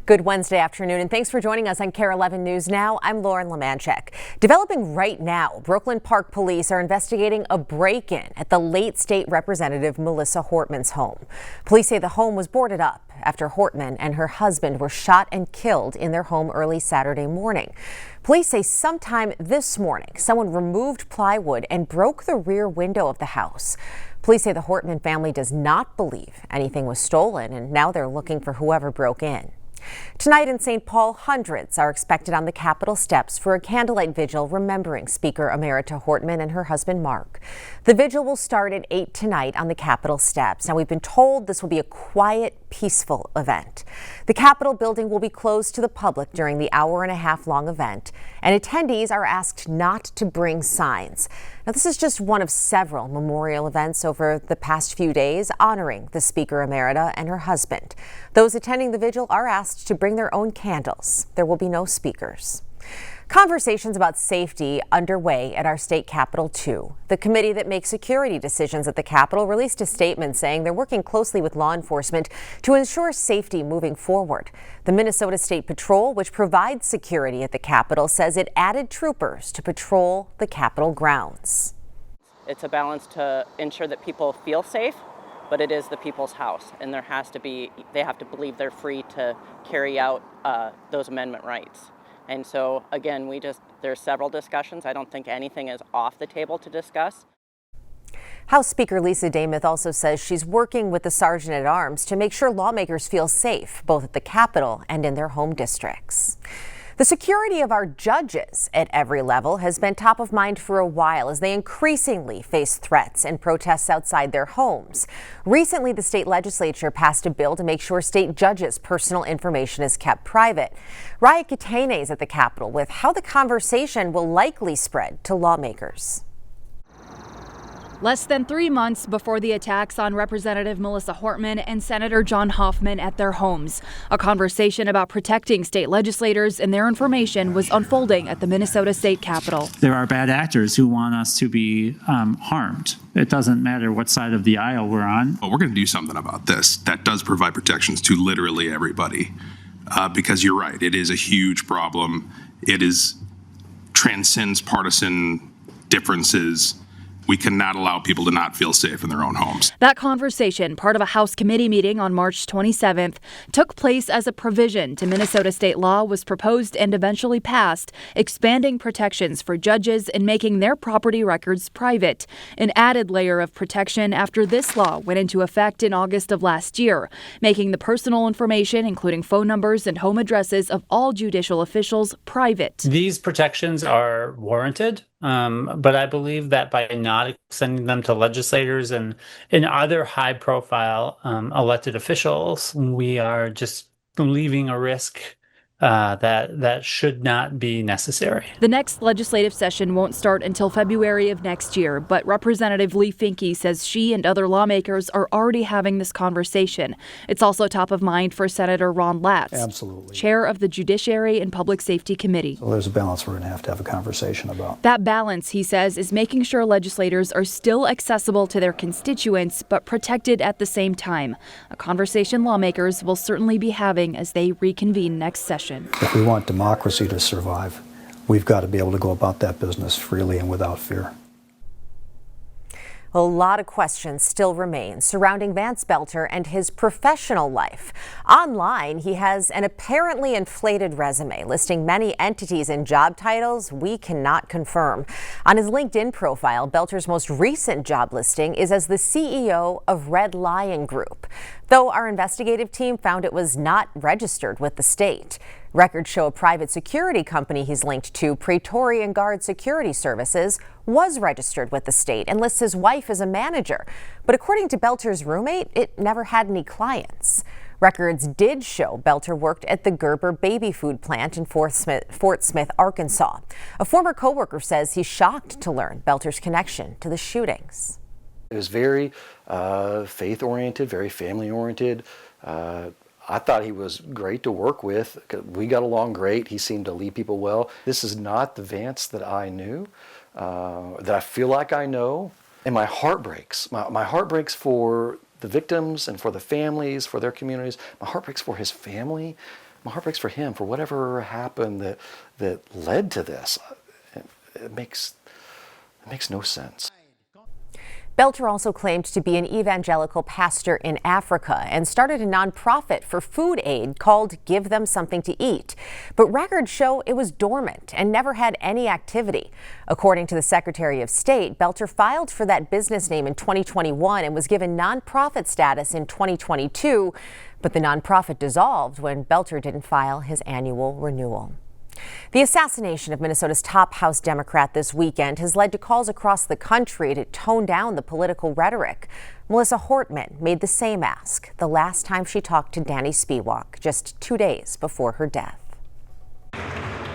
Good Wednesday afternoon, and thanks for joining us on KARE 11 News Now. I'm Lauren Lemanchek. Developing right now, Brooklyn Park Police are investigating a break-in at the late state representative Melissa Hortman's home. Police say the home was boarded up after Hortman and her husband were shot and killed in their home early Saturday morning. Police say sometime this morning, someone removed plywood and broke the rear window of the house. Police say the Hortman family does not believe anything was stolen, and now they're looking for whoever broke in. Tonight in St. Paul, hundreds are expected on the Capitol steps for a candlelight vigil remembering Speaker Emerita Hortman and her husband Mark. The vigil will start at 8 tonight on the Capitol steps. Now, we've been told this will be a quiet, peaceful event. The Capitol building will be closed to the public during the hour-and-a-half-long event, and attendees are asked not to bring signs. Now, this is just one of several memorial events over the past few days honoring the Speaker Emerita and her husband. Those attending the vigil are asked to bring their own candles. There will be no speakers. Conversations about safety underway at our state capitol too. The committee that makes security decisions at the Capitol released a statement saying they're working closely with law enforcement to ensure safety moving forward. The Minnesota State Patrol, which provides security at the Capitol, says it added troopers to patrol the Capitol grounds. It's a balance to ensure that people feel safe, but it is the people's house, and they have to believe they're free to carry out those amendment rights. And so, again, there's several discussions. I don't think anything is off the table to discuss. House Speaker Lisa Demuth also says she's working with the Sergeant-at-Arms to make sure lawmakers feel safe, both at the Capitol and in their home districts. The security of our judges at every level has been top of mind for a while as they increasingly face threats and protests outside their homes. Recently, the state legislature passed a bill to make sure state judges' personal information is kept private. Raya Katene is at the Capitol with how the conversation will likely spread to lawmakers. Less than 3 months before the attacks on Representative Melissa Hortman and Senator John Hoffman at their homes, a conversation about protecting state legislators and their information was unfolding at the Minnesota State Capitol. There are bad actors who want us to be harmed. It doesn't matter what side of the aisle we're on. But we're going to do something about this that does provide protections to literally everybody. Because you're right, it is a huge problem. It transcends partisan differences. We cannot allow people to not feel safe in their own homes. That conversation, part of a House committee meeting on March 27th, took place as a provision to Minnesota state law was proposed and eventually passed, expanding protections for judges and making their property records private. An added layer of protection after this law went into effect in August of last year, making the personal information, including phone numbers and home addresses of all judicial officials, private. These protections are warranted. But I believe that by not extending them to legislators and other high-profile elected officials, we are just leaving a risk that should not be necessary. The next legislative session won't start until February of next year, but Representative Lee Finke says she and other lawmakers are already having this conversation. It's also top of mind for Senator Ron Latz, absolutely, chair of the Judiciary and Public Safety Committee. So there's a balance we're going to have a conversation about. That balance, he says, is making sure legislators are still accessible to their constituents, but protected at the same time. A conversation lawmakers will certainly be having as they reconvene next session. If we want democracy to survive, we've got to be able to go about that business freely and without fear. A lot of questions still remain surrounding Vance Belter and his professional life. Online, he has an apparently inflated resume listing many entities and job titles we cannot confirm. On his LinkedIn profile, Belter's most recent job listing is as the CEO of Red Lion Group, though our investigative team found it was not registered with the state. Records show a private security company he's linked to, Praetorian Guard Security Services, was registered with the state and lists his wife as a manager. But according to Belter's roommate, it never had any clients. Records did show Belter worked at the Gerber baby food plant in Fort Smith, Arkansas. A former coworker says he's shocked to learn Belter's connection to the shootings. It was very faith-oriented, very family-oriented. I thought he was great to work with. We got along great. He seemed to lead people well. This is not the Vance that I knew, that I feel like I know. And my heart breaks. My heart breaks for the victims and for the families, for their communities. My heart breaks for his family. my heart breaks for him, for whatever happened that led to this. It makes no sense. Belter also claimed to be an evangelical pastor in Africa and started a nonprofit for food aid called Give Them Something to Eat. But records show it was dormant and never had any activity. According to the Secretary of State, Belter filed for that business name in 2021 and was given nonprofit status in 2022. But the nonprofit dissolved when Belter didn't file his annual renewal. The assassination of Minnesota's top House Democrat this weekend has led to calls across the country to tone down the political rhetoric. Melissa Hortman made the same ask the last time she talked to Danny Spiewak, just 2 days before her death.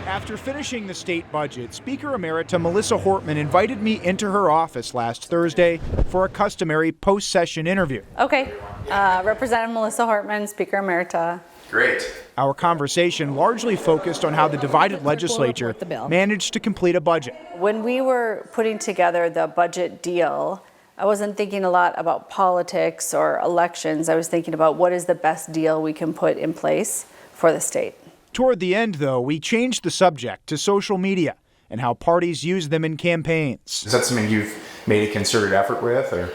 After finishing the state budget, Speaker Emerita Melissa Hortman invited me into her office last Thursday for a customary post-session interview. Okay, Representative Melissa Hortman, Speaker Emerita. Great. Our conversation largely focused on how the divided legislature managed to complete a budget. When we were putting together the budget deal, I wasn't thinking a lot about politics or elections. I was thinking about what is the best deal we can put in place for the state. Toward the end, though, we changed the subject to social media and how parties use them in campaigns. Is that something you've made a concerted effort with, or?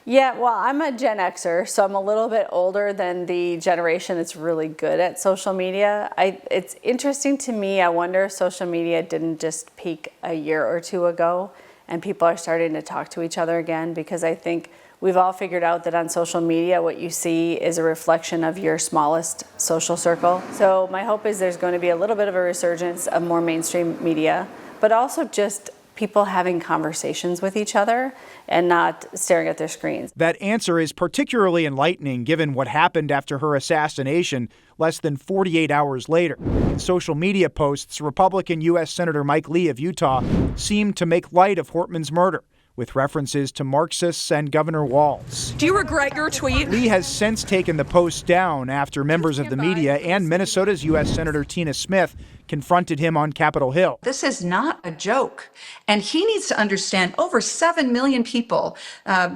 Yeah, well, I'm a Gen Xer, so I'm a little bit older than the generation that's really good at social media. It's interesting to me. I wonder if social media didn't just peak a year or two ago and people are starting to talk to each other again, because I think we've all figured out that on social media, what you see is a reflection of your smallest social circle. So my hope is there's going to be a little bit of a resurgence of more mainstream media, but also just people having conversations with each other and not staring at their screens. That answer is particularly enlightening given what happened after her assassination less than 48 hours later. In social media posts, Republican U.S. Senator Mike Lee of Utah seemed to make light of Hortman's murder, with references to Marxists and Governor Walz. Do you regret your tweet? Lee has since taken the post down after members of the media and Minnesota's U.S. Senator Tina Smith confronted him on Capitol Hill. This is not a joke. And he needs to understand over 7 million people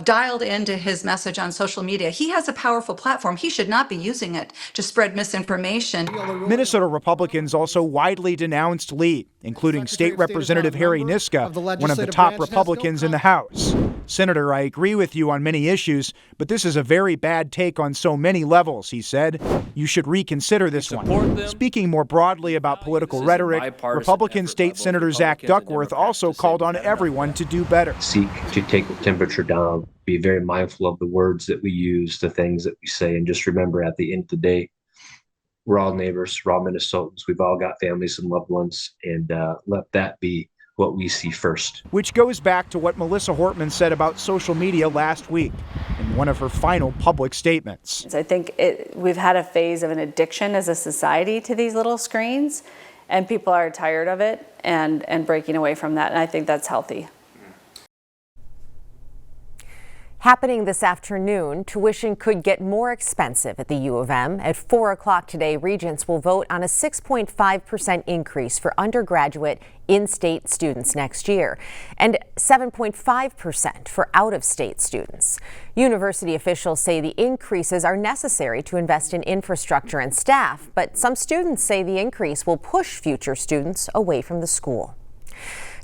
dialed into his message on social media. He has a powerful platform. He should not be using it to spread misinformation. Minnesota Republicans also widely denounced Lee, including State Representative Harry Niska, one of the top Republicans in the House. Senator, I agree with you on many issues, but this is a very bad take on so many levels, he said. You should reconsider this one. Speaking more broadly about political rhetoric, Republican State Senator Zach Duckworth also called on everyone to do better. Seek to take the temperature down, be very mindful of the words that we use, the things that we say, and just remember at the end of the day, we're all neighbors, we're all Minnesotans, we've all got families and loved ones, and let that be what we see first. Which goes back to what Melissa Hortman said about social media last week in one of her final public statements. I think we've had a phase of an addiction as a society to these little screens, and people are tired of it and breaking away from that, and I think that's healthy. Happening this afternoon, tuition could get more expensive at the U of M. At 4 o'clock today, Regents will vote on a 6.5% increase for undergraduate in-state students next year and 7.5% for out-of-state students. University officials say the increases are necessary to invest in infrastructure and staff, but some students say the increase will push future students away from the school.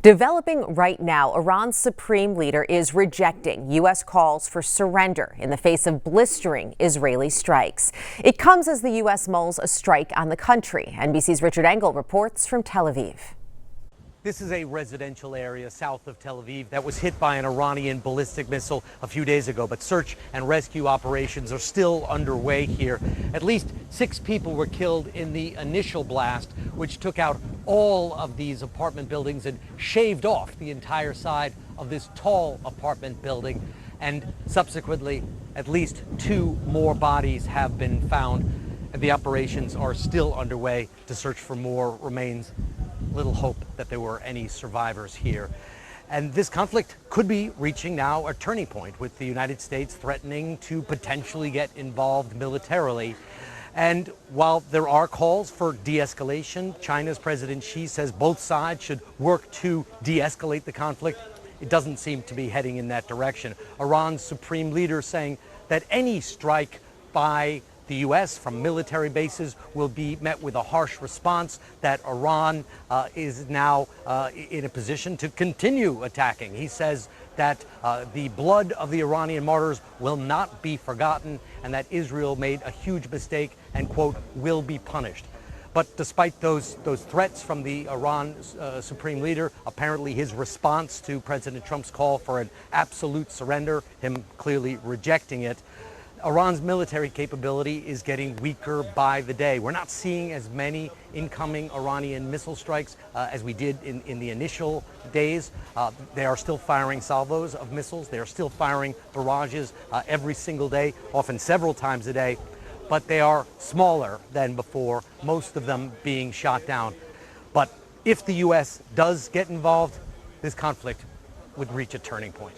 Developing right now, Iran's supreme leader is rejecting U.S. calls for surrender in the face of blistering Israeli strikes. It comes as the U.S. mulls a strike on the country. NBC's Richard Engel reports from Tel Aviv. This is a residential area south of Tel Aviv that was hit by an Iranian ballistic missile a few days ago, but search and rescue operations are still underway here. At least 6 people were killed in the initial blast, which took out all of these apartment buildings and shaved off the entire side of this tall apartment building. And subsequently, at least 2 more bodies have been found, and the operations are still underway to search for more remains. Little hope that there were any survivors here. And this conflict could be reaching now a turning point, with the United States threatening to potentially get involved militarily. And while there are calls for de-escalation, China's President Xi says both sides should work to de-escalate the conflict. It doesn't seem to be heading in that direction. Iran's supreme leader saying that any strike by the U.S. from military bases will be met with a harsh response, that Iran is now in a position to continue attacking. He says that the blood of the Iranian martyrs will not be forgotten, and that Israel made a huge mistake and, quote, will be punished. But despite those threats from the Iran supreme leader, apparently his response to President Trump's call for an absolute surrender, him clearly rejecting it, Iran's military capability is getting weaker by the day. We're not seeing as many incoming Iranian missile strikes as we did in the initial days. They are still firing salvos of missiles. They are still firing barrages every single day, often several times a day. But they are smaller than before, most of them being shot down. But if the U.S. does get involved, this conflict would reach a turning point.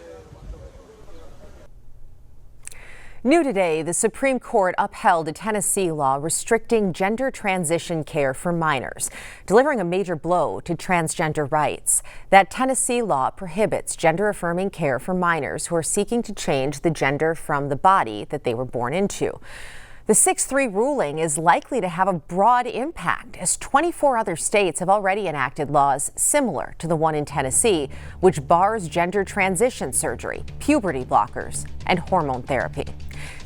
New today, the Supreme Court upheld a Tennessee law restricting gender transition care for minors, delivering a major blow to transgender rights. That Tennessee law prohibits gender-affirming care for minors who are seeking to change the gender from the body that they were born into. The 6-3 ruling is likely to have a broad impact, as 24 other states have already enacted laws similar to the one in Tennessee, which bars gender transition surgery, puberty blockers, and hormone therapy.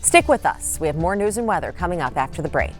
Stick with us. We have more news and weather coming up after the break.